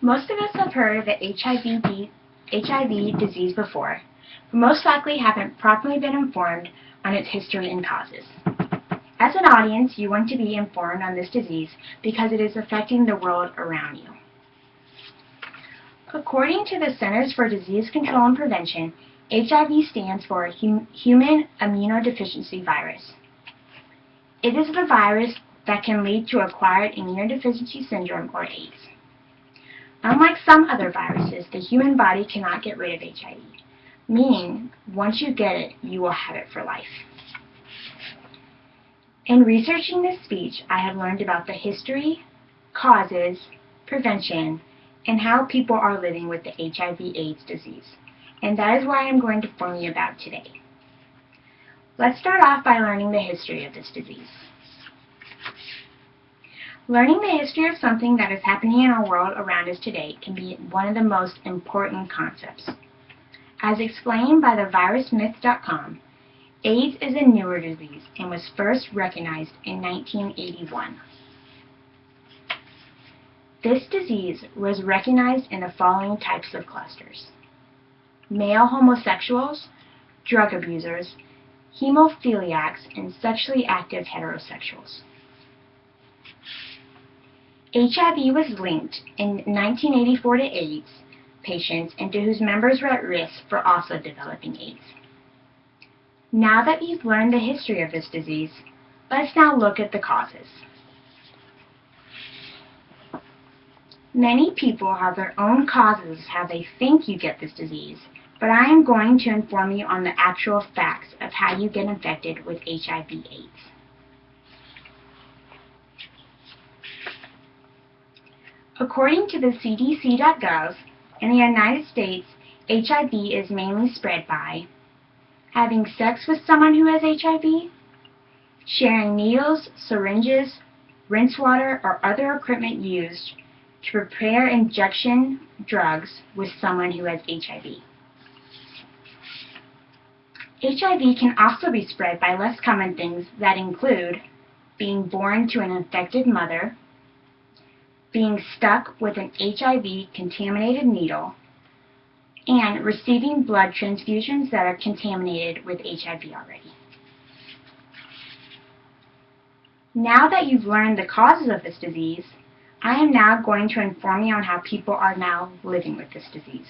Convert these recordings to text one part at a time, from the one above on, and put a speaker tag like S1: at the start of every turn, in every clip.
S1: Most of us have heard of the HIV disease before, but most likely haven't properly been informed on its history and causes. As an audience, you want to be informed on this disease because it is affecting the world around you. According to the Centers for Disease Control and Prevention, HIV stands for Human Immunodeficiency Virus. It is the virus that can lead to acquired immunodeficiency syndrome, or AIDS. Unlike some other viruses, the human body cannot get rid of HIV, meaning once you get it, you will have it for life. In researching this speech, I have learned about the history, causes, prevention, and how people are living with the HIV/AIDS disease, and that is what I am going to inform you about today. Let's start off by learning the history of this disease. Learning the history of something that is happening in our world around us today can be one of the most important concepts. As explained by the virusmyth.com, AIDS is a newer disease and was first recognized in 1981. This disease was recognized in the following types of clusters: male homosexuals, drug abusers, hemophiliacs, and sexually active heterosexuals. HIV was linked in 1984 to AIDS patients and to whose members were at risk for also developing AIDS. Now that you've learned the history of this disease, let's now look at the causes. Many people have their own causes how they think you get this disease, but I am going to inform you on the actual facts of how you get infected with HIV/AIDS. According to the CDC.gov, in the United States, HIV is mainly spread by having sex with someone who has HIV, sharing needles, syringes, rinse water, or other equipment used to prepare injection drugs with someone who has HIV. HIV can also be spread by less common things that include being born to an infected mother, being stuck with an HIV-contaminated needle, and receiving blood transfusions that are contaminated with HIV already. Now that you've learned the causes of this disease, I am now going to inform you on how people are now living with this disease.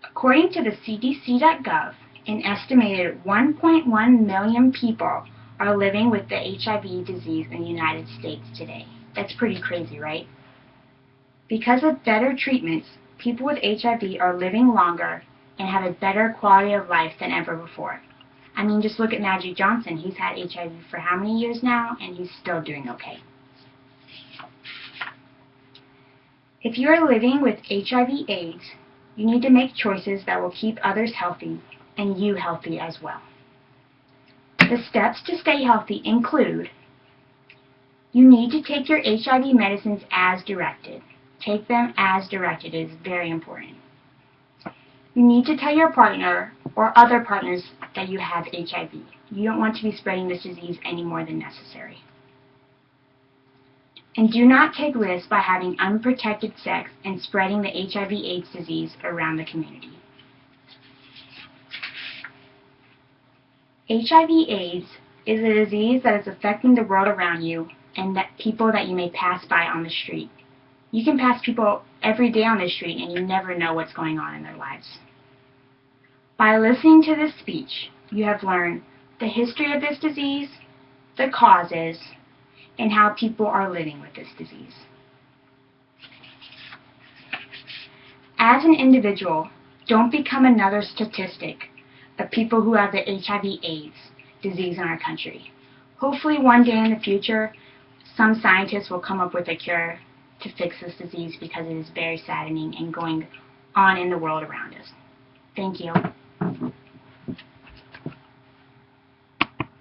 S1: According to the CDC.gov, an estimated 1.1 million people are living with the HIV disease in the United States today. That's pretty crazy, right? Because of better treatments, people with HIV are living longer and have a better quality of life than ever before. I mean, just look at Magic Johnson. He's had HIV for how many years now, and he's still doing okay. If you are living with HIV/AIDS, you need to make choices that will keep others healthy and you healthy as well. The steps to stay healthy include: you need to take your HIV medicines as directed. Take them as directed. It is very important. You need to tell your partner or other partners that you have HIV. You don't want to be spreading this disease any more than necessary. And do not take risks by having unprotected sex and spreading the HIV/AIDS disease around the community. HIV/AIDS is a disease that is affecting the world around you and that people that you may pass by on the street. You can pass people every day on the street and you never know what's going on in their lives. By listening to this speech, you have learned the history of this disease, the causes, and how people are living with this disease. As an individual, don't become another statistic of people who have the HIV/AIDS disease in our country. Hopefully one day in the future, some scientists will come up with a cure to fix this disease because it is very saddening and going on in the world around us. Thank you.